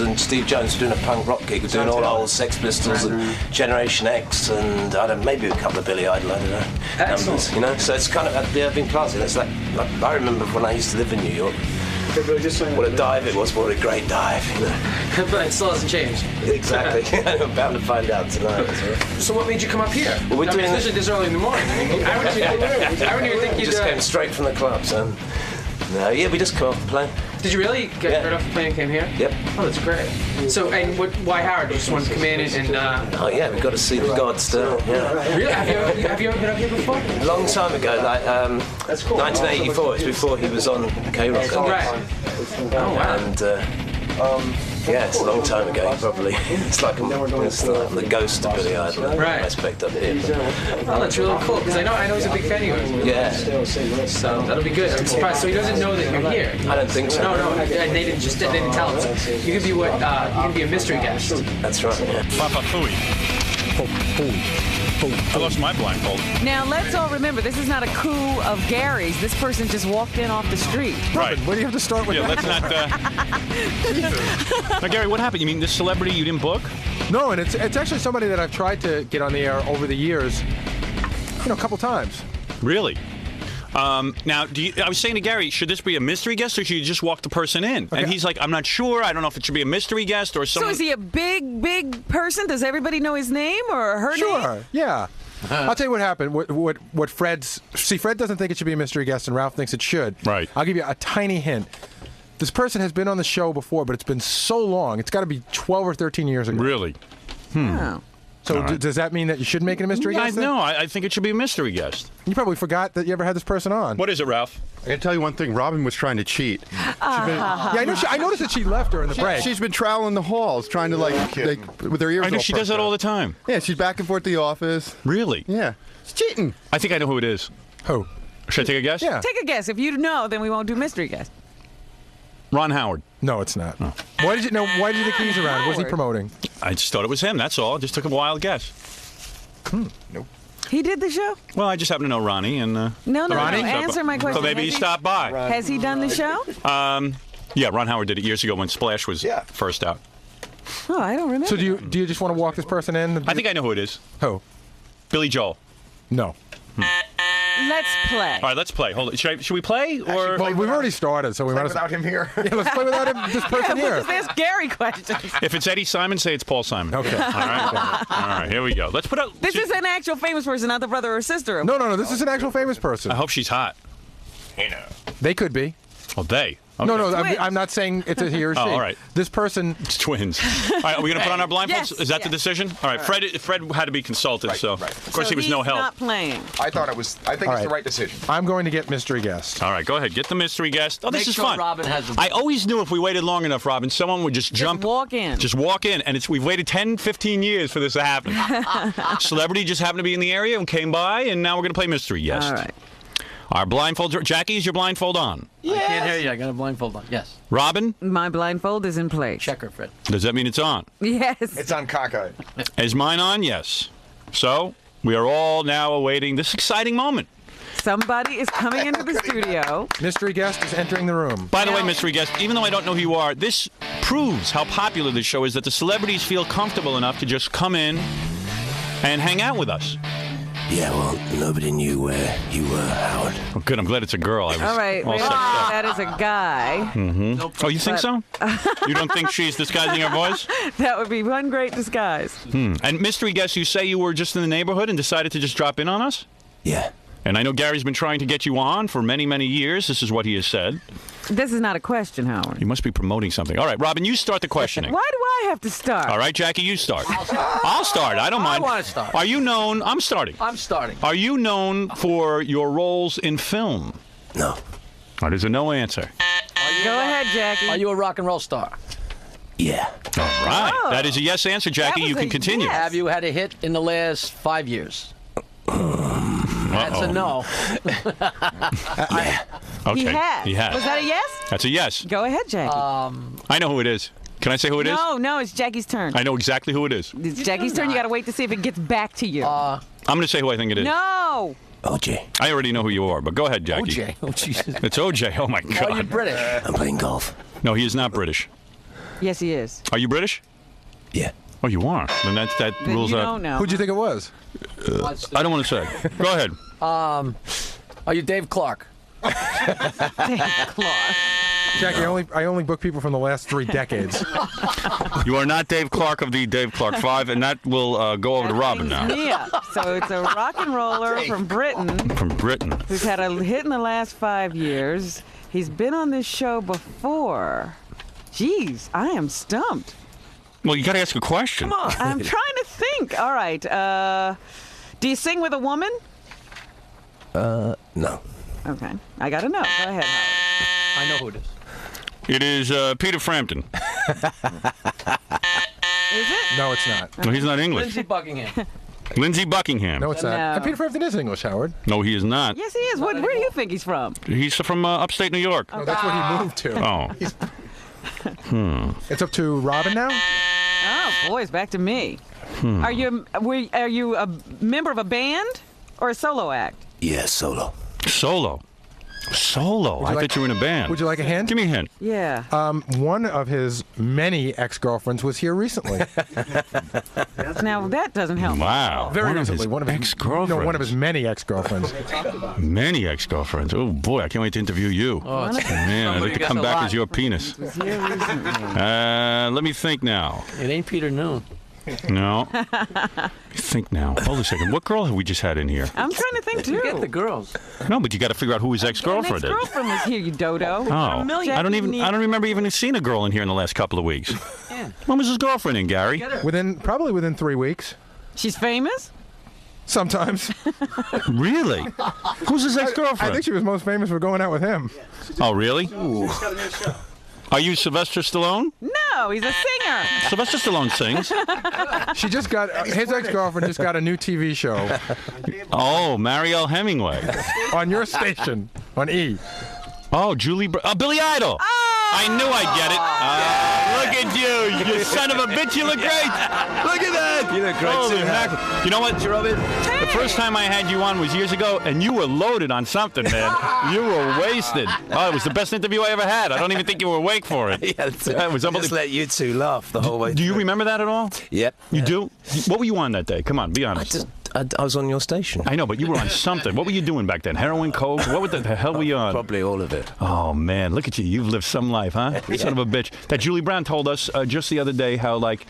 And Steve Jones doing a punk rock gig, doing all old Sex Pistols and Generation X, and I don't know, maybe a couple of Billy Idol, I don't know. Numbers, you know. So it's kind of at the Irving Plaza. It's like I remember when I used to live in New York. What a dive it was! What a great dive, you know. But it still hasn't changed. Exactly. I'm bound to find out tonight. So what made you come up here? Well, we're doing especially this early in the morning. I mean, I wouldn't even think you just came straight from the club, so. No, yeah, we just come off the plane. Did you really get right off the plane and came here? Yep. Oh, that's great. So, and why Howard? You just wanted to come in and Oh yeah, we've got to see the gods still. Yeah. Really? Have you ever been up here before? A long time ago, like that's cool. 1984. It's before he was on K-Rock. Right. Oh wow. And yeah, it's a long time ago. Probably. It's like I'm the ghost of Billy Idol. Right. Aspect of it. Oh, that's really cool because I know he's a big fan of yours. Yeah. So that'll be good. I'm surprised. So he doesn't know that you're here. I don't think so. No, and they didn't tell him. You could be you could be a mystery guest. That's right. Yeah. Papa I lost my blindfold. Now, let's all remember, this is not a coup of Gary's. This person just walked in off the street. Right. What do you have to start with? Yeah, let's not... Now, Gary, what happened? You mean this celebrity you didn't book? No, and it's actually somebody that I've tried to get on the air over the years, a couple times. Really? Now, I was saying to Gary, should this be a mystery guest or should you just walk the person in? Okay. And he's like, I'm not sure. I don't know if it should be a mystery guest or someone... So is he a big person? Does everybody know his name or her name? Sure, yeah. I'll tell you what happened. What Fred's... See, Fred doesn't think it should be a mystery guest and Ralph thinks it should. Right. I'll give you a tiny hint. This person has been on the show before, but it's been so long. It's got to be 12 or 13 years ago. Really? Oh. So does that mean that you should make it a mystery guest? No, I think it should be a mystery guest. You probably forgot that you ever had this person on. What is it, Ralph? I can tell you one thing. Robin was trying to cheat. Yeah, I noticed that she left during the break. She's been troweling the halls, trying to with her ears. I know she does that all the time. Yeah, she's back and forth to the office. Really? Yeah, it's cheating. I think I know who it is. Who? Should I take a guess? Yeah. Take a guess. If you know, then we won't do mystery guest. Ron Howard. No, it's not. Oh. Why did you the keys around? What was he promoting? I just thought it was him. That's all. Just took a wild guess. Nope. He did the show? Well, I just happen to know Ronnie and. No. Ronnie? Answer my question. So maybe he stopped by. Has he done the show? Yeah, Ron Howard did it years ago when Splash was first out. Oh, I don't remember. So do you just want to walk this person in? I think I know who it is. Who? Billy Joel. No. Let's play. All right, let's play. Hold on. Should we play? Or well, we've already started, so we might without him here. Yeah, let's play without this person here. Let's ask Gary questions. If it's Eddie Simon, say it's Paul Simon. Okay. All right, here we go. Let's put out. This is an actual famous person, not the brother or sister. No. This is an actual famous person. I hope she's hot. They could be. Oh, they. Okay. No, I'm not saying it's a he or she. Oh, all right. This person... It's twins. All right, are we going to put on our blindfolds? Yes, Is that the decision? All right, Fred had to be consulted, Right. Of course he was no help. He's not playing. I think it's the right decision. I'm going to get mystery guest. All right, go ahead. Get the mystery guest. Oh, this is sure fun. Robin has the... I always knew if we waited long enough, Robin, someone would just jump. Walk in. Just walk in. And we've waited 10, 15 years for this to happen. Celebrity just happened to be in the area and came by, and now we're going to play mystery guest. All right. Our blindfolds are... Jackie, is your blindfold on? Yes. I can't hear you. I got a blindfold on. Yes. Robin? My blindfold is in place. Checker, Fred. Does that mean it's on? Yes. It's on cockeyed. Is mine on? Yes. So, we are all now awaiting this exciting moment. Somebody is coming into the studio. Mystery guest is entering the room. By the way, mystery guest, even though I don't know who you are, this proves how popular this show is, that the celebrities feel comfortable enough to just come in and hang out with us. Yeah, well, nobody knew where you were, Howard. Oh, good. I'm glad it's a girl. I was All right. all set up. That is a guy. Mm-hmm. Oh, you think so? You don't think she's disguising her voice? That would be one great disguise. And mystery guest, you say you were just in the neighborhood and decided to just drop in on us? Yeah. And I know Gary's been trying to get you on for many, many years. This is what he has said. This is not a question, Howard. He must be promoting something. All right, Robin, you start the questioning. Why do I have to start? All right, Jackie, you start. I'll start. I don't mind. I want to start. Are you known? I'm starting. I'm starting. Are you known for your roles in film? No. All right, there's a no answer. Go ahead, Jackie. Are you a rock and roll star? Yeah. All right. Oh. That is a yes answer, Jackie. That was You can a continue. yes. Have you had a hit in the last 5 years? That's a no. Yeah. Okay. He has. He has. Was that a yes? That's a yes. Go ahead, Jackie. I know who it is. Can I say who it is? No, it's Jackie's turn. I know exactly who it is. It's Jackie's turn. You got to wait to see if it gets back to you. I'm going to say who I think it is. No. OJ. I already know who you are, but go ahead, Jackie. OJ. Oh, Jesus. It's OJ. Oh, my God. Oh, you're British. I'm playing golf. No, he is not British. Yes, he is. Are you British? Yeah. Oh, you are. Then that Then rules you out. don't know. Who'd you think it was? I don't want to say. Go ahead. Are you Dave Clark? Clark. Jackie, I only book people from the last 3 decades. You are not Dave Clark of the Dave Clark 5, and that will go over to Robin now. Mia. So it's a rock and roller from Britain From Britain. who's had a hit in the last 5 years. He's been on this show before. Jeez, I am stumped. Well, you got to ask a question. Come on. I'm trying to think. All right. Do you sing with a woman? No. Okay. I got to know. Go ahead, Howard. I know who it is. It is Peter Frampton. Is it? No, it's not. No, he's not English. Lindsey Buckingham. Lindsey Buckingham. No, it's not. No. And Peter Frampton is English, Howard. No, he is not. Yes, he is. Where do you think he's from? He's from upstate New York. No, that's where he moved to. Oh. It's up to Robin now? Oh, boys, back to me. Are you a member of a band or a solo act? Yeah, solo. Solo. Solo. I thought you were in a band. Would you like a hint? Give me a hint. Yeah. One of his many ex-girlfriends was here recently. Now that doesn't help. Wow. Very one recently. Of One his of his ex-girlfriends. No, one of his many ex-girlfriends. Many ex-girlfriends. Oh, boy, I can't wait to interview you. Oh, it's, Man, I'd like to That's come a back lot. as your penis. Was here recently. Let me think now. it ain't Peter Noon. No. Think now. Hold a second. What girl have we just had in here? I'm trying to think too. Forget the girls. No, but you got to figure out who his An ex-girlfriend is. ex-girlfriend was here, you dodo. Oh, I don't remember even seeing a girl in here in the last couple of weeks. Yeah. When was his girlfriend in, Gary? Probably within 3 weeks. She's famous? Sometimes. Really? Who's his I ex-girlfriend? think she was most famous for going out with him. Oh, really? Are you Sylvester Stallone? No, he's a singer. Sylvester Stallone sings. She just got his ex-girlfriend just got a new TV show Oh, Marielle Hemingway. on your station on E. Oh, Billy Idol. I knew I'd get it. Look at you, you son of a bitch. You look great. Look at that. You look great Holy too, mackerel. You know what, Robin? The first time I had you on was years ago, and you were loaded on something, man. You were wasted. Oh, it was the best interview I ever had. I don't even think you were awake for it. Yeah, That was just unbelievable. let you two laugh the whole way. Do you through. remember that at all? Yep. You do? What were you on that day? Come on, be honest. I was on your station. I know, but you were on something. What were you doing back then? Heroin, coke? What the hell were you on? Probably all of it. Oh, man, look at you. You've lived some life, huh? Son of a bitch. That Julie Brown told us just the other day how, like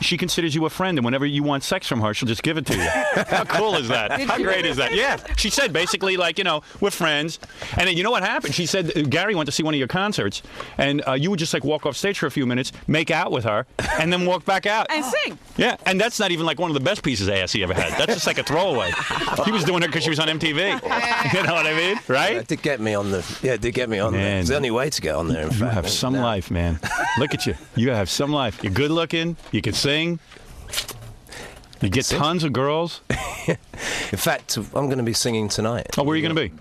she considers you a friend, and whenever you want sex from her, she'll just give it to you. How cool is that? How great is that? Yeah. She said, basically, we're friends. And then you know what happened? She said, Gary went to see one of your concerts, and you would just, walk off stage for a few minutes, make out with her, and then walk back out. And sing. Yeah, and that's not even, one of the best pieces of ass he ever had. That's just like a throwaway. He was doing it because she was on MTV. You know what I mean? Right? It did get me on there. Man. It's the only way to get on there, in You fact. have some life, man. Look at you. You have some life. You're good looking. You can sing. You get tons of girls. In fact, I'm going to be singing tonight. Oh, where are you going to be?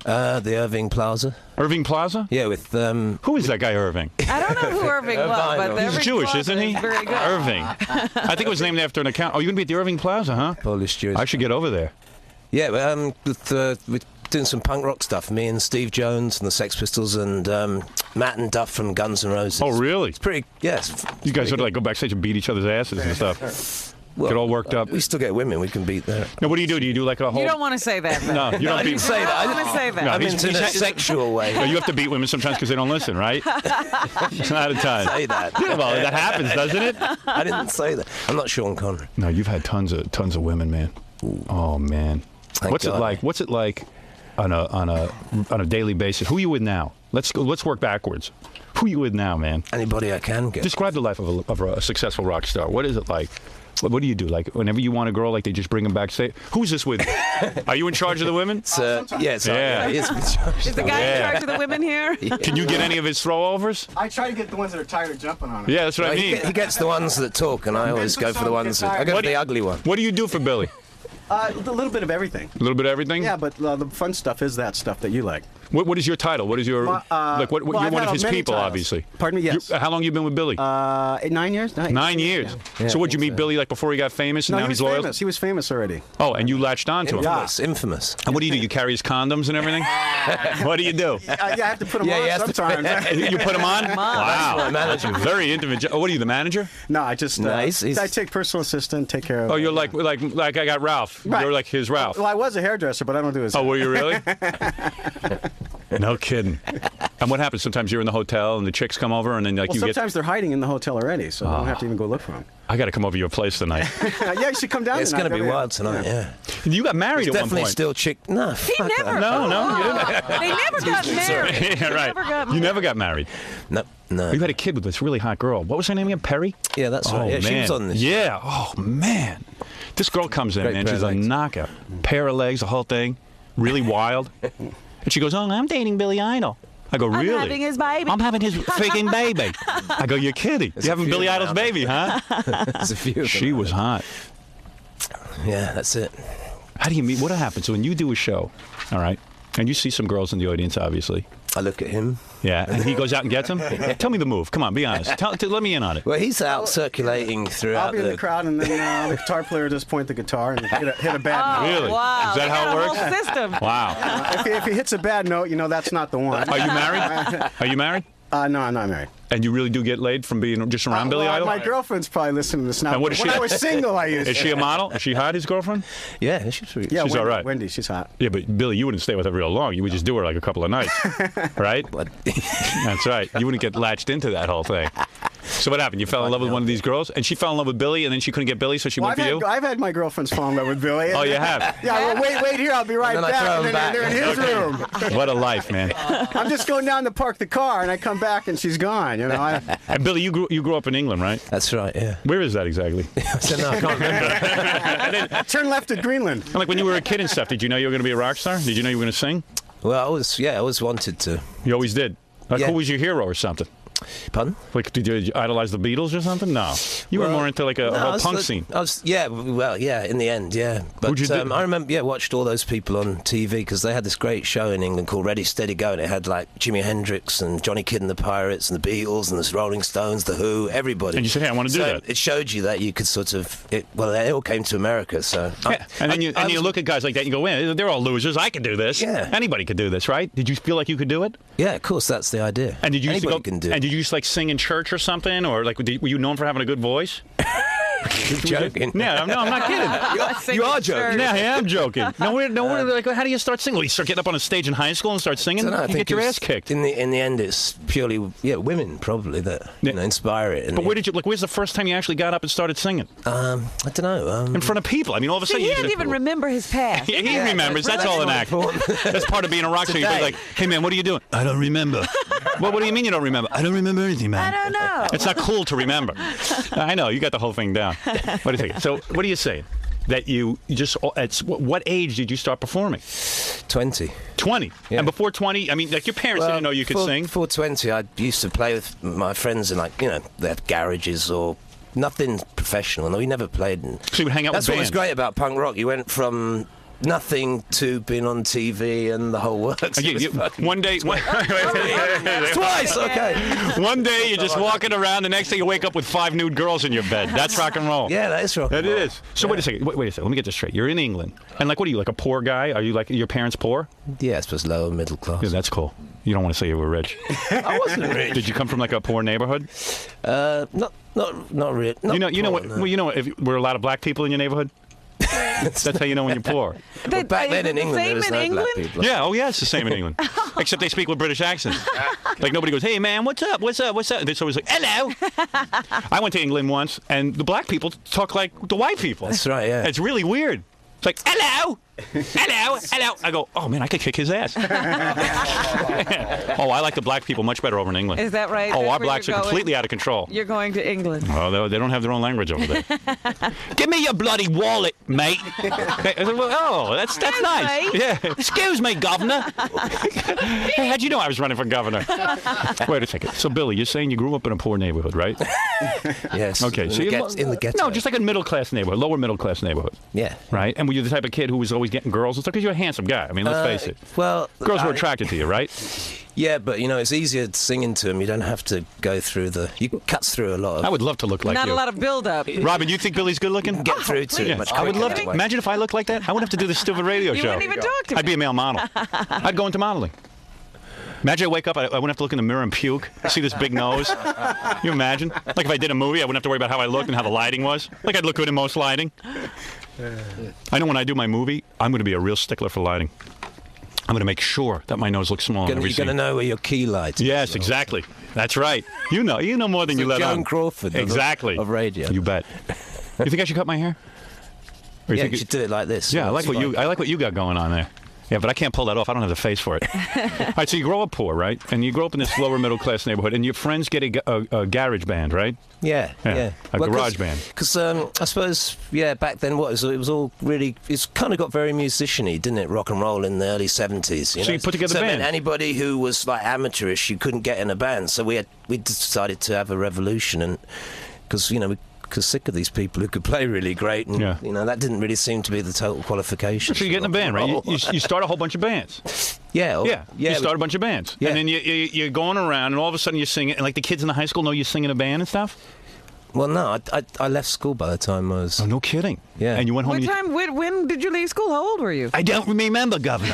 The Irving Plaza. Irving Plaza? Yeah, with Who is that guy, Irving? I don't know who Irving was, but He's He's Irving Jewish, Plaza isn't he? is very good. Irving. I think it was named after an account. Oh, you're going to be at the Irving Plaza, huh? Polish Jewish. I should get over there. Yeah, we're doing some punk rock stuff. Me and Steve Jones and the Sex Pistols and Matt and Duff from Guns N' Roses. Oh, really? It's pretty. Yes. You guys sort of go backstage and beat each other's asses and stuff. Well, Get all worked up. We still get women. We can beat that. Now, what do? Do you do like a whole... You don't want to say that. Though. No, you don't I beat... didn't say that. I didn't say that. No, I mean, he's- in a he's- sexual way. No, you have to beat women sometimes because they don't listen, right? It's not a time. Say that. Yeah, well, that happens, doesn't it? I didn't say that. I'm not Sean Connery. No, you've had tons of women, man. Oh man, Thank what's it God. like? What's it like on a daily basis? Who are you with now? Let's work backwards. Who are you with now, man? Anybody I can get. Describe the life of a successful rock star. What is it like? What do you do? Like whenever you want a girl, they just bring them back. Say, who's this with? Are you in charge of the women? Yes. Yeah. Is the guy in charge of the women here? Can you get any of his throwovers? I try to get the ones that are tired of jumping on it. Yeah, that's what I mean. He gets the ones that talk, and I always go for the ones that. I go for the ugly one. What do you do for Billy? A little bit of everything. A little bit of everything. Yeah, but the fun stuff is that stuff that you like. What is your title? What is your Well, you're I've one had of his many people, titles. obviously. Pardon me? Yes. How long you been with Billy? 9 years. 9 years. Yeah, So I would you think meet so. Billy like before he got famous, and No, now he he's was loyal? famous. He was famous already. Oh, and you latched on to him. Infamous. And what do? You carry his condoms and everything? What do you do? Yeah, I have to put him on sometimes. You put him on? Wow. my manager. Very intimate. What are you, the manager? No, I just No, he's- I take personal assistant, take care of. Oh, you're like I got Ralph. Right. You're like his Ralph. Well, I was a hairdresser, but I don't do his. Oh, were you really? No kidding. And what happens? Sometimes you're in the hotel and the chicks come over, and then like Well, you get. sometimes they're hiding in the hotel already, so I don't have to even go look for them. I got to come over to your place tonight. Yeah, you should come down. It's tonight. going to be wild tonight, yeah. You got married It's at one definitely point. still chick. No, He fuck never. No, no, you didn't. They never got married. Yeah, right. Never got You never got married. that. No. You had a kid with this really hot girl. What was her name again? Perry? Yeah, that's Oh, right. Yeah, man. she was on this. Yeah. Oh, man. This girl comes in, Great man. pair She's of a legs. knockout. Pair of legs, the whole thing. Really wild. And she goes, oh, I'm dating Billy Idol. I go, really? I'm having his baby. I'm having his freaking baby. I go, you're kidding. You're having a few Billy of Idol's them baby, huh? There's a few of them. She was hot. Yeah, that's it. How do you meet? What happens? So when you do a show, all right, and you see some girls in the audience, obviously. I look at him. Yeah, and he goes out and gets them? Tell me the move. Come on, be honest. Let me in on it. Well, he's out circulating I'll throughout be in the crowd, and then the guitar player just point the guitar and hit a bad note. Really? Wow. Is that They how got it a works? whole system. Wow. If he hits a bad note, you know that's not the one. Are you married? Are you married? No, I'm not married. And you really do get laid from being just around Billy Well, Idol? my girlfriend's probably listening to this now. And what is when she- I was single, I used. Is she a model? Is she hot, his girlfriend? Yeah, she's sweet. Yeah, She's Wendy, all right. Wendy, she's hot. Yeah, but Billy, you wouldn't stay with her real long. You would just do her like a couple of nights, right? But That's right. You wouldn't get latched into that whole thing. So what happened? You fell in love with one of these girls, and she fell in love with Billy, and then she couldn't get Billy, so she went for you? I've had my girlfriends fall in love with Billy. Oh, you have? Yeah, well, wait here. I'll be right And then I back. throw And him then back. they're in his room. What a life, man. I'm just going down to park the car, and I come back, and she's gone. You know. And Billy, you grew up in England, right? that's right, yeah. Where is that exactly? I said, no, I can't remember. Turn left at Greenland. And like when you were a kid and stuff, did you know you were going to be a rock star? Did you know you were going to sing? Well, I always wanted to. You always did. Like, Yeah. who was your hero or something? Pardon? Like, did you idolize the Beatles or something? No. You were Well, more into like a No, I whole was punk the- scene. I was, in the end, yeah. But Who'd you do? I remember, watched all those people on TV because they had this great show in England called Ready, Steady, Go, and it had like Jimi Hendrix and Johnny Kidd and the Pirates and the Beatles and the Rolling Stones, the Who, everybody. And you said, hey, I want to do So that. it showed you that you could sort of, they all came to America, so. Yeah. And then you look at guys like that and you go, well, they're all losers. I can do this. Yeah. Anybody could do this, right? Did you feel like you could do it? Yeah, of course, that's the idea. And did you used to Anybody go, can do and it. did you used to like sing in church or something? Or like, were you known for having a good voice? Joking. Yeah, no, I'm not kidding. You are joking. Yeah, I am joking. Like, how do you start singing? Well, you start getting up on a stage in high school and start singing? I don't know, I you think get your it was- ass kicked. In the end, it's purely women probably that inspire it. And But where did you like? Where's the first time you actually got up and started singing? I don't know. In front of people. I mean, all of a See, sudden he you didn't even remember his past. He remembers. That's all an act. That's part of being a rock star. You're like, hey man, what are you doing? I don't remember. Well, what do you mean you don't remember? I don't remember anything, man. I don't know. It's not cool to remember. I know you got the whole thing down. What do you think? So, what are you saying? That you just at what age did you start performing? 20. 20. Yeah. And before 20, I mean, like your parents didn't know you could sing. Before 20, I used to play with my friends in their garages or nothing professional. No, we never played. So you would hang out That's with what was bands. great about punk rock. You went from nothing to being on TV and the whole works. It was fucking- One day, Twice, okay. one day you're just walking around. The next day you wake up with 5 nude girls in your bed. That's rock and roll. Yeah, that is rock. That is. So wait a second. Wait a second. Let me get this straight. You're in England, and like, what are you, like a poor guy? Are you like your parents poor? Yeah, I suppose lower middle class. Yeah, that's cool. You don't want to say you were rich. I wasn't rich. Did you come from like a poor neighborhood? Not rich. You know what? Well, you know what? If were a lot of black people in your neighborhood. That's how you know when you're poor. But back then in the England, there same was in no England? black people. Yeah. Oh, yeah. It's the same in England, except they speak with British accents. Like nobody goes, "Hey, man, what's up? What's up? What's up?" It's always like, "Hello." I went to England once, and the black people talk like the white people. That's right, yeah. It's really weird. It's like, "Hello, hello." I go, "Oh man, I could kick his ass." Oh, I like the black people much better over in England. Is that right? Oh, That's our where blacks you're are going? completely out of control. You're going to England. Oh, they don't have their own language over there. Give me your bloody wallet, mate. I said, well, oh, that's nice. Mate. Yeah. Excuse me, governor. Hey, how'd you know I was running for governor? Wait a second. So, Billy, you're saying you grew up in a poor neighborhood, right? Yes. Okay. In So the you're in the ghetto. No, just like a middle class neighborhood, lower middle class neighborhood. Yeah. Right? And were you the type of kid who was always always getting girls and stuff? Because you're a handsome guy. I mean, let's face it. Well, Girls were attracted to you, right? Yeah, but it's easier singing to them. You don't have to go through you cuts through a lot of. I would love to look like Not you. a lot of build-up. Robin, you think Billy's good looking? Get through to Yeah. it much I would love quicker. to. Imagine if I looked like that. I wouldn't have to do this stupid radio You show. wouldn't even talk to me. I'd be a male model. I'd go into modeling. Imagine I wake up, I wouldn't have to look in the mirror and puke. See this big nose? Can you imagine? Like if I did a movie, I wouldn't have to worry about how I looked and how the lighting was. Like I'd look good in most lighting. I know when I do my movie, I'm going to be a real stickler for lighting. I'm going to make sure that my nose looks small. You're going to know where your key light is. Yes, exactly. That's right. You know more than you let on. Joan Crawford Exactly. of radio. You bet. You think I should cut my hair? Or Yeah, think you should do it like this. Yeah, I like what you got going on there. Yeah, but I can't pull that off. I don't have the face for it. All right, so you grow up poor, right? And you grow up in this lower middle class neighborhood, and your friends get a garage band, right? Yeah. A garage band. Because I suppose, back then, it was all really. It's kind of got very musician-y, didn't it? Rock and roll in the early 70s. So you put together so a band. Then anybody who was like amateurish, you couldn't get in a band. So we decided to have a revolution, and because sick of these people who could play really great, and that didn't really seem to be the total qualification. So you get in a band, right? You start a whole bunch of bands. Yeah. You start a bunch of bands, Yeah. and then you're going around, and all of a sudden you're singing, and like the kids in the high school know you sing in a band and stuff. Well, no, I left school by the time I was. Oh, no kidding. Yeah. And you went home. When did you leave school? How old were you? I don't remember, Governor.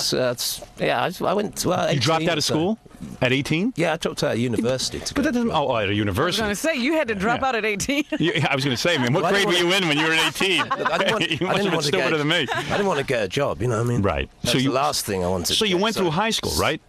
I went. Well, You dropped out of school at 18? Yeah, I dropped out of university. But that doesn't. Oh, at a I was university. going to say, you had to drop out at 18. Yeah, I was going to say, man, what Well, I grade were didn't you in when you were 18? Look, I didn't want, You must have been stupider than me. I didn't want to get a job. You know what I mean? Right. That's the last thing I wanted. So you went through high school, right?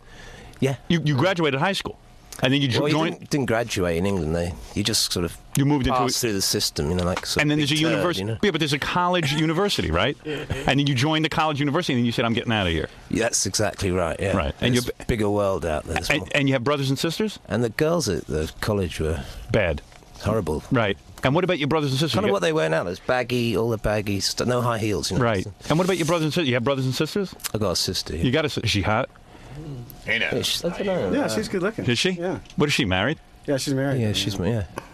Yeah. You graduated high school, and then you Well, joined. you didn't graduate in England. You just sort of You moved into. passed through the system. Like. Sort And then of there's a big turd, university. Yeah, but there's a college university, right? And then you joined the college university, and then you said, "I'm getting out of here." Yeah, that's exactly right. Yeah. Right. And There's a bigger world out there. And you have brothers and sisters? And the girls at the college were Bad. horrible. Right. And what about your brothers and sisters? Kind of what they wear now. There's baggy, all the baggy stuff. No high heels. Right. And what about your brothers and sisters? You have brothers and sisters? I got a sister. You got a sister. Is she hot? Hey, now. I don't know. Yeah, she's good looking. Is she? Yeah. What is she, married? Yeah, she's married.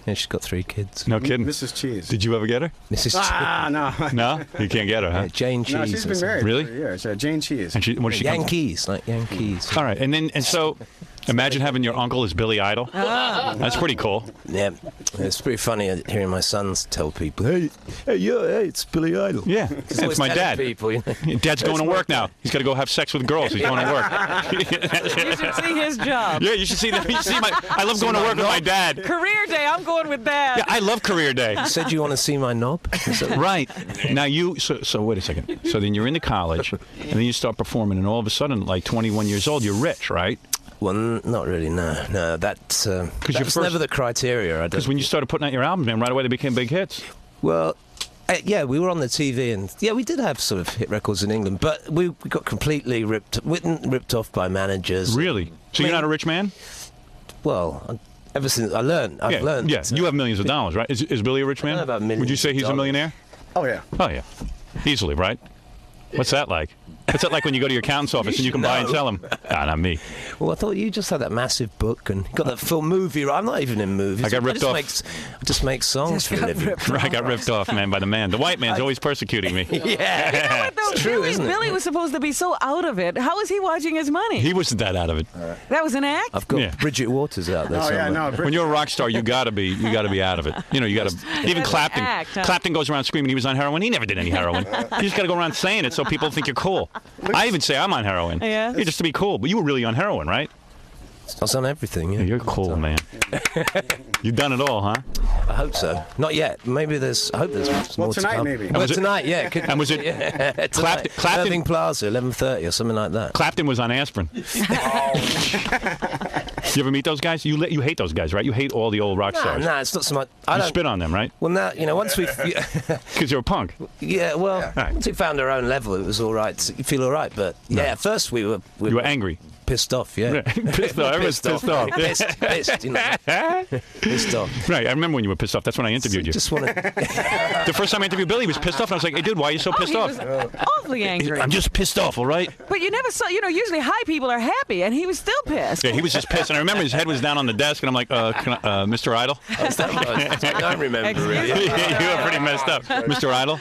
Yeah, she's got 3 kids. No kidding. Mrs. Cheese. Did you ever get her? Mrs. No. No? You can't get her, huh? Jane Cheese. No, she's been married Really? for years. Jane Cheese. And what does she come from? Yankees, like Yankees. All right. And so imagine having your uncle as Billy Idol. That's pretty cool. Yeah, it's pretty funny hearing my sons tell people, hey, it's Billy Idol. Yeah. He's It's always my telling dad. People, Dad's going to work now. He's got to go have sex with girls. He's going to work. You should see his job. Yeah, you should see that. You should see I love going to work with my dad. Career day, I'm going with Dad. Yeah, I love career day. You said you want to see my knob? Right. Now so wait a second. So then you're into college, and then you start performing, and all of a sudden, like 21 years old, you're rich, right? Well, not really, no. That's never the criteria. Because when you started putting out your albums, man, right away they became big hits. Well, we were on the TV, and we did have sort of hit records in England, but we got completely ripped off by managers. Really? So you're not a rich man? Well, ever since I've learned. Yeah, you have millions of dollars, right? Is Billy a rich man? I don't know about millions Would you say of he's a dollars. millionaire? Oh, yeah. Oh, yeah. Easily, right? What's that like? What's that like when you go to your accountance office and you can buy and sell them? Ah, not me. Well, I thought you just had that massive book and got that full movie. I'm not even in movies. I got ripped off. I just make songs for a living. I got ripped off, man, by the man. The white man's always persecuting me. Yeah. But though, It's true, isn't it? Billy was supposed to be so out of it. How was he watching his money? He wasn't that out of it. That was an act? I've got Yeah. Bridget Waters out there Oh, somewhere. yeah, no. When you're a rock star, you gotta be out of it. You gotta. Even That's Clapton. an act, huh? Clapton goes around screaming he was on heroin. He never did any heroin. You just gotta go around saying it so people think you're cool. I even say I'm on heroin. Yeah. Just to be cool. But you were really on heroin, right? I was on everything. Yeah. You're cool, man. You've done it all, huh? I hope so. Not yet. Maybe I hope there's more to tonight come. maybe. Well, was it- tonight, yeah. And was it Tonight. Clapton? Irving Plaza, 11:30 or something like that. Clapton was on aspirin. You ever meet those guys? You hate those guys, right? You hate all the old rock stars. No, it's not so much. I You don't. spit on them, right? Well, now once we, Because you're a punk. well, Right. once we found our own level, it was all right. You feel all right, but at first we were You were angry. pissed off, yeah. Pissed off. Everyone's pissed off. Pissed, you know. Pissed off. Right, I remember when you were pissed off. That's when I interviewed you. Just want to... The first time I interviewed Billy, he was pissed off, and I was like, hey, dude, why are you so pissed he off? was awfully angry. I'm just pissed off, all right? But you never saw, usually high people are happy, and he was still pissed. Yeah, he was just pissed, and I remember his head was down on the desk, and I'm like, Mr. Idol? I don't remember, really. You were pretty messed up. Mr. Idol,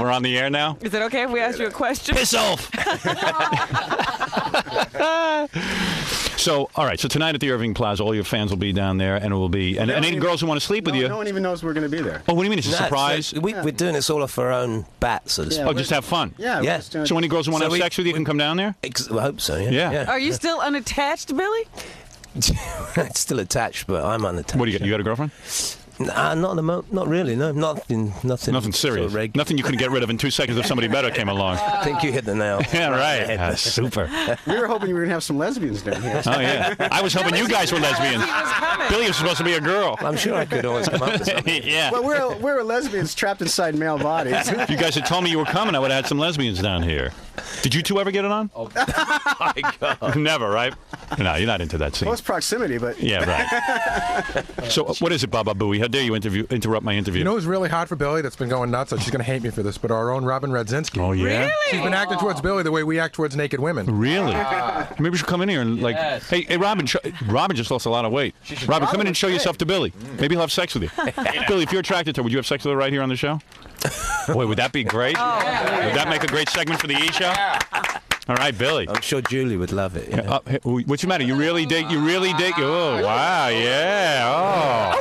we're on the air now. Is it okay if we ask you a question? Piss off! So, all right. So tonight at the Irving Plaza, all your fans will be down there, and it will be, and any girls who want to sleep with you. No one even knows we're going to be there. Oh, what do you mean? It's a surprise? We're doing this all off our own bat, so to speak. Oh, just have fun. Yeah. Yeah. So any girls who want to have sex with you can come down there? I hope so, yeah. Yeah. Are you still unattached, Billy? It's still attached, but I'm unattached. What do you got? You got a girlfriend? Not at the moment. Not really. No, nothing Nothing serious. sort of Nothing you couldn't get rid of in 2 seconds if somebody better came along. I think you hit the nail. Yeah, right. Super. We were hoping you were going to have some lesbians down here. Oh, yeah. I was hoping you guys were lesbians. He was coming. Billy was supposed to be a girl. I'm sure I could always come up with something. Yeah. Well, we're lesbians trapped inside male bodies. If you guys had told me you were coming, I would have had some lesbians down here. Did you two ever get it on? Oh, my God. Never, right? No, you're not into that scene. Close proximity, but Yeah, right. So, what is it, Baba Booey? How dare you interrupt my interview? You know who's really hot for Billy that's been going nuts, and she's going to hate me for this, but our own Robin Radzinski. Oh, yeah? Really? She's been acting towards Billy the way we act towards naked women. Really? Maybe we should come in here and, like, hey, Robin, Robin just lost a lot of weight. Robin, come in and show yourself to Billy. Maybe he'll have sex with you. Billy, if you're attracted to her, would you have sex with her right here on the show? Boy, would that be great? Would that make a great segment for the E! Show? All right, Billy. I'm sure Julie would love it. Yeah. Hey, what's the matter? You really dig? Oh, wow, yeah.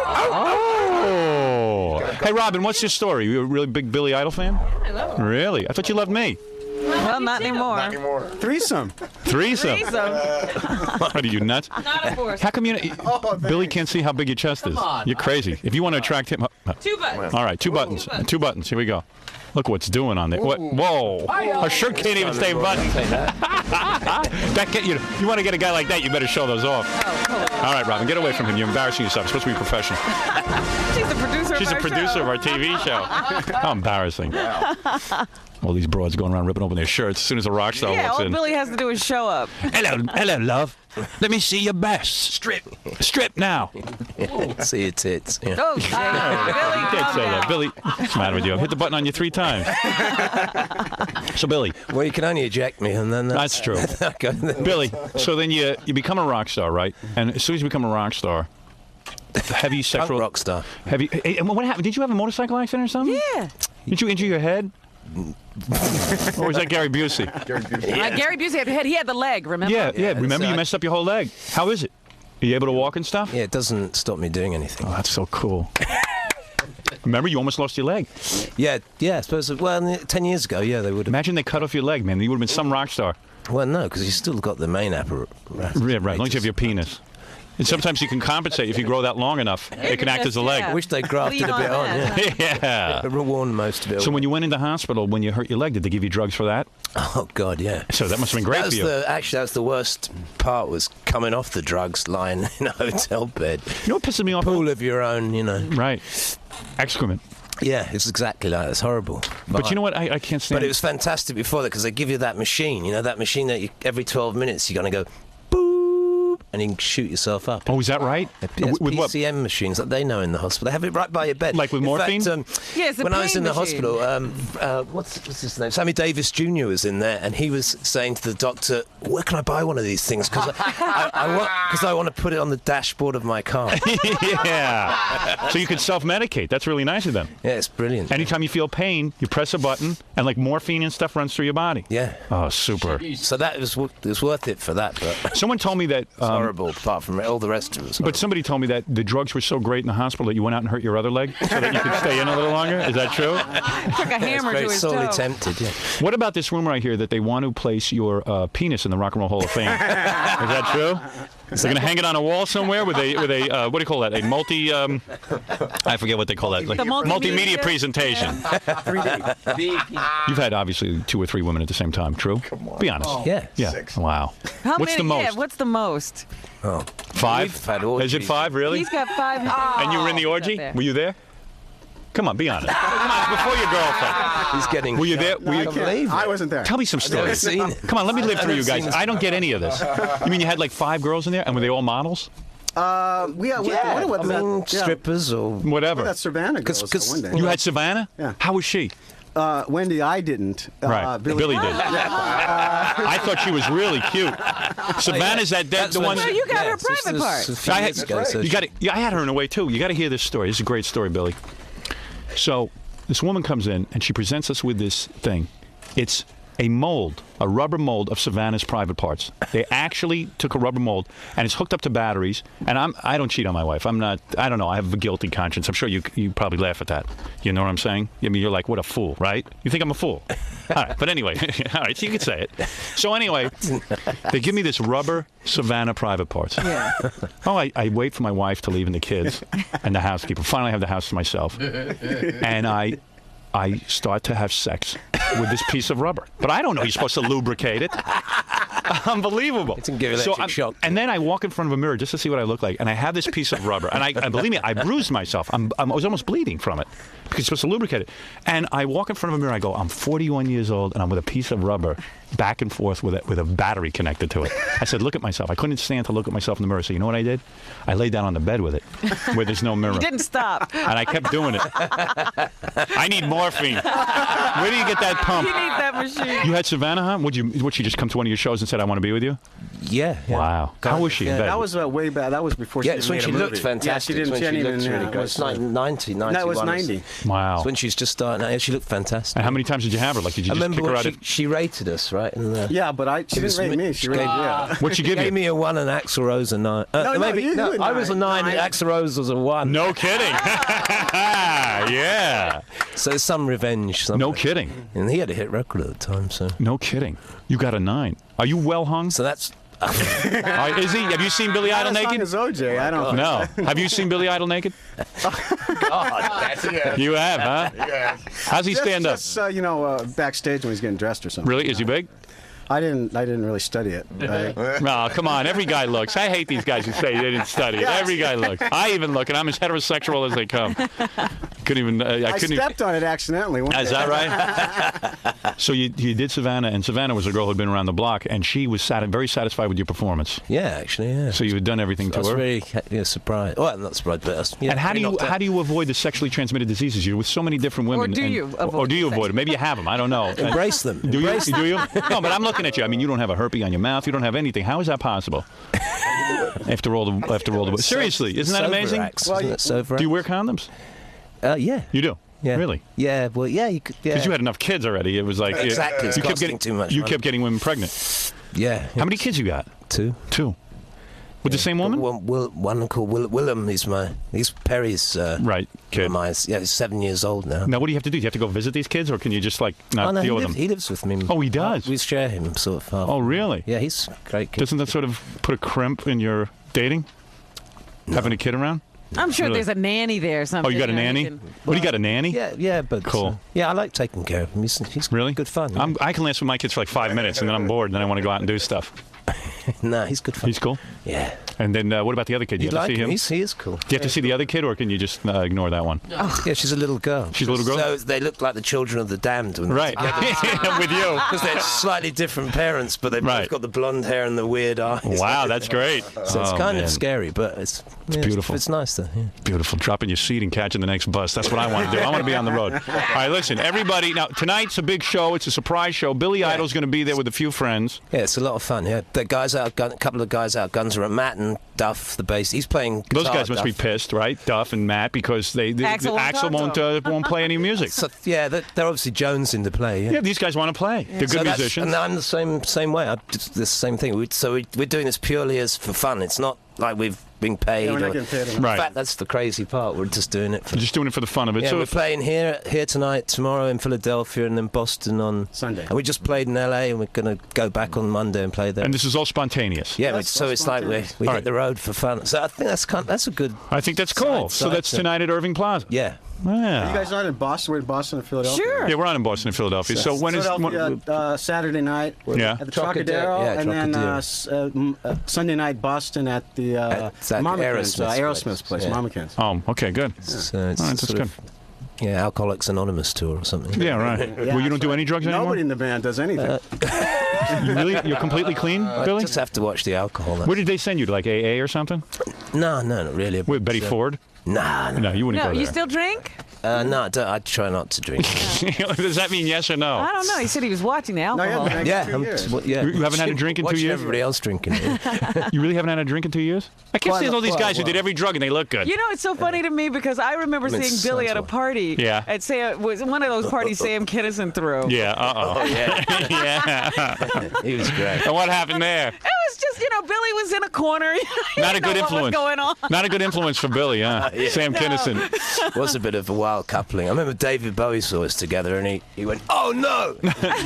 Oh. Hey, Robin, what's your story? You a really big Billy Idol fan? I love him. Really? I thought you loved me. Well, not anymore. threesome. Threesome. Threesome. What are you, nuts? Not of course. How come Billy can't see how big your chest is? You're crazy. If you want to attract him... 2 buttons. All right, two buttons. 2 buttons. Here we go. Look what's doing on there. What? Whoa. Her shirt can't even stay buttoned. You want to get a guy like that, you better show those off. All right, Robin, get away from him. You're embarrassing yourself. You're supposed to be professional. She's the producer She's of a our producer show. of our TV show. How embarrassing. All these broads going around ripping open their shirts as soon as a rock star Yeah, walks all in. Billy has to do is show up. Hello, love. Let me see your best. Strip now. See your tits. Yeah. Oh, Billy, You can't calm say that. down. Billy, what's the matter with you? I've hit the button on you 3 times. So, Billy. Well, you can only eject me, and then That's true. Billy, so then you become a rock star, right? And as soon as you become a rock star, heavy sexual... rock star. Heavy... Hey, and what happened? Did you have a motorcycle accident or something? Yeah. Did you injure your head? Or was that Gary Busey? Gary Busey had the head. He had the leg, remember? Yeah. Remember, you messed up your whole leg. How is it? Are you able to walk and stuff? Yeah, it doesn't stop me doing anything. Oh, that's so cool. Remember, you almost lost your leg. Yeah, I suppose. Well, 10 years ago, yeah, they would have. Imagine they cut off your leg, man. You would have been some rock star. Well, no, because you still got the main apparatus. Yeah, right. As long as you have your penis. And sometimes you can compensate if you grow that long enough. It can act as a leg. Yeah. I wish they grafted Lean a bit on on, that. yeah. Yeah. Worn most of it. So when you went into hospital, when you hurt your leg, did they give you drugs for that? Oh, God, yeah. So that must have been great That for was you. actually, that's the worst part, was coming off the drugs, lying in a hotel bed. You know what pisses me off? Pool of your own, you know. Right. Excrement. Yeah, it's exactly like that. It's horrible. But you know what? I can't stand But it was fantastic before that, because they give you that machine, that machine that every 12 minutes you're going to go, boop, and you can shoot yourself up. Oh, is that right? Yes, With what? PCM machines that they know in the hospital. They have it right by your bed. Like with In morphine? fact, Yeah, it's a when I was pain in the machine. hospital, what's his name? Sammy Davis Jr. was in there, and he was saying to the doctor, "Where can I buy one of these things? Because I want to put it on the dashboard of my car." Yeah. So you could self-medicate. That's really nice of them. Yeah, it's brilliant. Anytime you feel pain, you press a button, and like morphine and stuff runs through your body. Yeah. Oh, super. So that was worth it for that, but Someone told me that... it's horrible, apart from all the rest of it. But somebody told me that the drugs were so great in the hospital that you went out and hurt your other leg so that you could stay in a little longer. Is that true? Took a hammer to very his sorely toe. tempted, yeah. What about this rumor I hear that they want to place your penis in the Rock and Roll Hall of Fame? Is that true? They're going to hang it on a wall somewhere with a what do you call that? A multi I forget what they call that. Like The multimedia? presentation. 3D. You've had obviously 2 or 3 women at the same time. True? Come on. Be honest. Yeah. Yeah. 6. Wow. How What's many? the most? Yeah, what's the most? 5? We've had Is it orgies. 5 really? He's got 5. And you were in the orgy? there. Were you there? Come on, be honest. Come on, before your girlfriend. He's getting. Were you there? No, I can't. I wasn't there. Tell me some stories. seen it. Come on, let me live I've through you never guys. seen this I don't get any of this. You mean you had like 5 girls in there, and were they all models? Strippers or whatever. That Savannah girl. One day. You had Savannah? Yeah. How was she? Wendy, I didn't. Right. Billy did. I thought she was really cute. Savannah's the one. No, you got her private part. I had her in a way too. You got to hear this story. It's a great story, Billy. So this woman comes in and she presents us with this thing. It's a rubber mold of Savannah's private parts. They actually took a rubber mold and it's hooked up to batteries. And I don't cheat on my wife. I don't know. I have a guilty conscience. I'm sure you probably laugh at that. You know what I'm saying? I mean, you're like, what a fool, right? You think I'm a fool. All right. But anyway, all right. So you can say it. So anyway, they give me this rubber Savannah private parts. Yeah. Oh, I wait for my wife to leave and the kids and the housekeeper. Finally, I have the house to myself. And I start to have sex with this piece of rubber. But I don't know you're supposed to lubricate it. Unbelievable. It didn't give electric shock. And then I walk in front of a mirror just to see what I look like, and I have this piece of rubber. And I believe me, I bruised myself. I was almost bleeding from it because you're supposed to lubricate it. And I walk in front of a mirror, I go, I'm 41 years old, and I'm with a piece of rubber back and forth with a battery connected to it. I said, look at myself. I couldn't stand to look at myself in the mirror. So you know what I did? I laid down on the bed with it, where there's no mirror. You didn't stop. And I kept doing it. I need morphine. Where do you get that pump? You need that machine. You had Savannah, huh? Would she just come to one of your shows and said, I want to be with you? Yeah. Wow. How was she? That was way back. That was before she it's when made she a movie. looked fantastic. Yeah, she looked really great. It's like 90, 91. No, it was 90. Wow. It's when she was just starting out. Yeah, she looked fantastic. And how many times did you have her? Like, did you I just remember kick her out? she rated us, right? Yeah, but she didn't rate me. She rated What'd she give you? Gave me a 1 and Axl Rose a 9. No, I was a 9 and Axl Rose was a 1. No kidding. Yeah. So there's some revenge. No kidding. And he had a hit record at the time, so. No kidding. You got a 9. Are you well hung? So that's. Is he? Have you seen Billy Idol naked? As OJ, I don't. No. Have you seen Billy Idol naked? God, You have, huh? Yeah. How's he stand up? Just backstage when he's getting dressed or something. Really? Is he big? I didn't really study it. No, come on. Every guy looks. I hate these guys who say they didn't study it. Every guy looks. I even look, and I'm as heterosexual as they come. Couldn't even. I couldn't. Stepped on it accidentally. Is that right? So you did Savannah, and Savannah was a girl who'd been around the block, and she was very satisfied with your performance. Yeah, actually, yeah. So you had done everything to I was her. very surprised. Well, I'm not surprised, but and how do you avoid the sexually transmitted diseases? You're with so many different women. Or do you avoid it? Maybe you have them. I don't know. Embrace them. Do you? No, but I'm looking at you. I mean, you don't have a herpes on your mouth. You don't have anything. How is that possible? After all the seriously, isn't that amazing? Do you wear condoms? Yeah. You do. Yeah. Really? Yeah. Well, yeah. You could. Because you had enough kids already. It was like exactly. It's costing too much. You kept getting women pregnant. Yeah. How many kids you got? 2. 2. With the same woman? One called Willem. He's Perry's right kid. He's 7 years old now. Now, what do you have to do? Do you have to go visit these kids, or can you just not deal with them? He lives with me. Oh, he does. We share him sort of. Oh, really? Yeah, he's a great kid. Doesn't that sort of put a crimp in your dating? No. Having a kid around? I'm sure there's a nanny there or something. Oh, you got a nanny? What, do you got a nanny? Yeah, but cool. Yeah, I like taking care of him. He's really good fun. Yeah. I can last with my kids for like 5 minutes, and then I'm bored, and then I want to go out and do stuff. Nah, he's good fun. He's cool? Yeah. And then what about the other kid? You have to see him? He is cool. Do you have to see the other kid, or can you just ignore that one? Oh. Yeah, she's a little girl. She's a little girl? So they look like the children of the damned. Right. With you. Because they're slightly different parents, but they've both got the blonde hair and the weird eyes. Wow, that's great. So it's kind of scary, but it's beautiful. It's nice, though. Yeah. Beautiful. Dropping your seat and catching the next bus. That's what I want to do. I want to be on the road. All right, listen, everybody. Now, tonight's a big show. It's a surprise show. Billy Idol's going to be there with a few friends. Yeah, it's a lot of fun. Yeah, the guys out, a couple of guys out. Guns are Matt and Duff, the bass. He's playing guitar. Those guys must be pissed, right? Duff and Matt, because Axl won't play any music. So, yeah, they're obviously jonesing to play. Yeah, these guys want to play. They're good musicians. And I'm the same way. The same thing. We're doing this purely as for fun. It's not like we've been paid. Yeah, we're not getting paid enough. In fact, that's the crazy part. We're just doing it. For the fun of it. Yeah, so we're playing here tonight, tomorrow in Philadelphia, and then Boston on Sunday. And we just played in LA, and we're going to go back on Monday and play there. And this is all spontaneous. Yeah, so it's like we hit the road for fun. So I think that's a good. I think that's cool. So that's tonight at Irving Plaza. Yeah. Yeah. Are you guys not in Boston? We're in Boston and Philadelphia. Sure. Yeah, we're on in Boston and Philadelphia. So when is Saturday night? Yeah. At the Trocadero, and then Sunday night Boston at the Aerosmith's place, Oh, okay, good. It's that's good. Yeah, Alcoholics Anonymous tour or something. Yeah, right. Well, you don't do any drugs anymore? Nobody in the band does anything. You're completely clean, Billy? Just have to watch the alcohol. Where did they send you, to like AA or something? No, not really. With Betty Ford? Nah, No, you wouldn't No, go there. you still drink? no, I try not to drink. Does that mean yes or no? I don't know. He said he was watching the No, alcohol. yeah, 2 years. Yeah. You haven't had a drink in 2 Watching years? everybody else drinking. You really haven't had a drink in 2 years? I keep seeing all these guys who did every drug and they look good. You know, it's so funny to me because I remember mean, seeing Billy at a sounds party. Yeah. At it was one of those parties Sam Kinison threw. Yeah, Oh, yeah. yeah. He was great. And what happened there? It was just, Billy was in a corner. Not a good What was influence. going on? Not a good influence for Billy, huh? Sam Kinison. Was a bit of a wild coupling. I remember David Bowie saw us together and he went, "Oh no,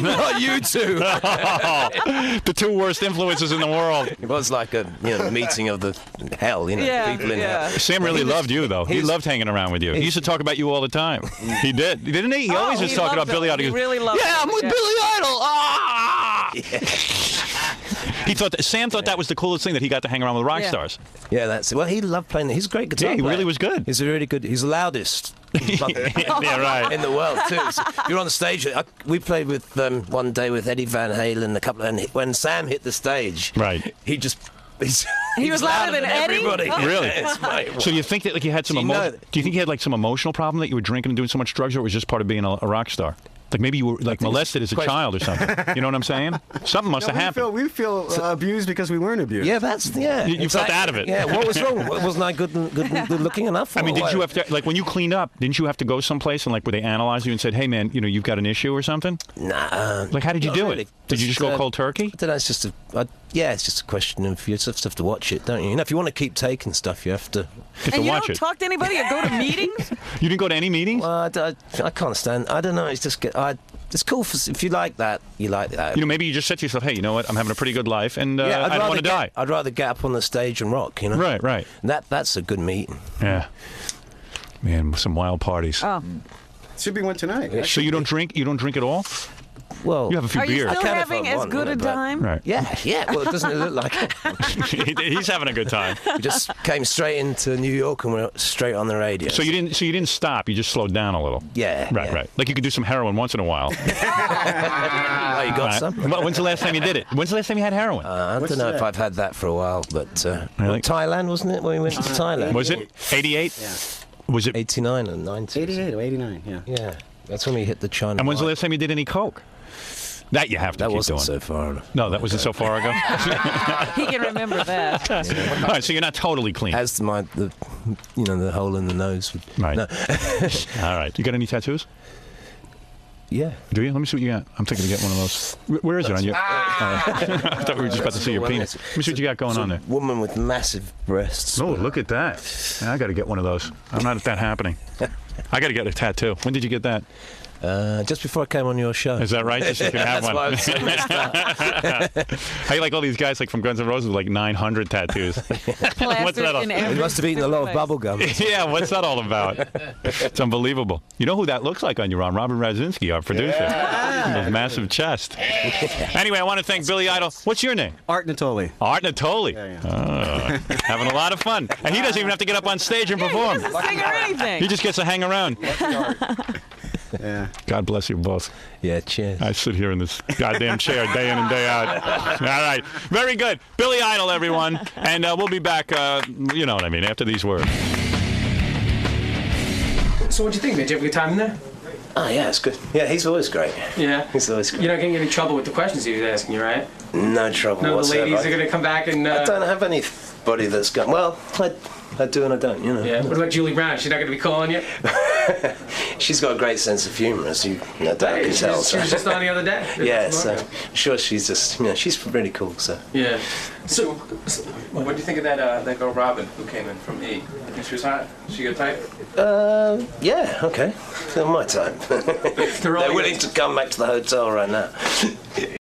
not you two." The two worst influences in the world. It was like a meeting of the hell, Yeah, people in hell. Sam really loved you, though. He loved hanging around with you. He used to talk about you all the time. He did, didn't he? He always was talking about Billy Idol. He really loved Yeah, I'm with Billy Idol. Ah! He thought Sam thought that was the coolest thing, that he got to hang around with rock Yeah. stars. Yeah, that's it. Well, he loved playing. He's a great guitar Yeah, he player. really was good. He's the loudest Yeah, right. in the world too. So you're on the stage. We played with one day with Eddie Van Halen, and when Sam hit the stage, Right. he just He was louder than Eddie? everybody. Really? Yes, mate. So you think that you had some Do you know emotion? Do you think you had like some emotional problem that you were drinking and doing so much drugs, or it was just part of being a rock star? Like maybe you were like molested as a child or something. You know what I'm saying? Something must have happened. We feel abused because we weren't abused. Yeah, that's You felt out of it. Yeah, what was wrong? Wasn't I good looking enough? I mean, did you have to, like, when you cleaned up, didn't you have to go someplace and, like, where they analyzed you and said, hey, man, you've got an issue or something? Nah. Like, how did you not do really. it? Did you just go cold turkey? I don't know, it's just it's just a question of you just have to watch it, don't you? If you want to keep taking stuff, you have to. You have to And you watch don't it. talk to anybody or go to meetings? You didn't go to any meetings? Well, I can't stand. I don't know. It's just it's cool if you like that. You like that. Maybe you just said to yourself, hey, you know what? I'm having a pretty good life, and I don't want to die. I'd rather get up on the stage and rock. Right, right. That's a good meeting. Yeah. Man, some wild parties. Oh. Should be one tonight. So you don't drink? You don't drink at all? Well, You have a few Are you beers. still I can if having I as want, good a but- time? Right. yeah. Well, it doesn't look like it. He's having a good time. We just came straight into New York and we're straight on the radio. So you didn't stop. You just slowed down a little. Yeah. Right, yeah. right. Like you could do some heroin once in a while. Oh, you got Right. some? Well, when's the last time you did it? When's the last time you had heroin? I don't know if I've had that for a while, but Really? Thailand, wasn't it? When we went to Thailand. Was it 88? Yeah. Was it? 89 and 90. 88 or 89, yeah. Yeah. That's when we hit the China. And when's the line. last time you did any coke? That you have to That keep wasn't doing. so far enough. No, that wasn't so far ago. He can remember that. All right, so you're not totally clean. As to the hole in the nose. Right. No. All right. You got any tattoos? Yeah. Do you? Let me see what you got. I'm thinking to get one of those. Where is it on you? I thought we were just about to see your penis. Let me see what you got going on there. Woman with massive breasts. Oh, look at that. I got to get one of those. I'm not at that happening. I got to get a tattoo. When did you get that? Just before I came on your show. Is that right? Just so you can have That's one. why I was so messed up. How you like all these guys like from Guns N' Roses with like 900 tattoos? What's that all? In He every must have eaten a lot of place. bubble gum. Yeah, what's that all about? It's unbelievable. You know who that looks like on you, Ron? Robert Radzinski, our producer. With massive chest. Anyway, I want to thank Billy Idol. What's your name? Art Natoli. Art Natoli. Having a lot of fun. And he doesn't even have to get up on stage and perform. He doesn't sing or anything. He just gets to hang around. Yeah. God bless you both. Yeah, cheers. I sit here in this goddamn chair day in and day out. All right. Very good. Billy Idol, everyone. And we'll be back, you know what I mean, after these words. So what'd you think? Did you have a good time in there? Oh, yeah, it's good. Yeah, he's always great. Yeah. He's always great. You're not getting any trouble with the questions he was asking you, right? No trouble None of the whatsoever. ladies are going to come back and... I don't have anybody that's gone. Well, I do and I don't, you know. Yeah. What about Julie Brown? She's not going to be calling you? She's got a great sense of humour, as you no doubt can tell. She was just on the other day. Yeah, so I'm sure she's just, she's really cool, so. Yeah. So what do you think of that girl Robin who came in from E? You think she was hot? She good type? Yeah, okay. They're my type. They're all They're willing to come back to the hotel right now.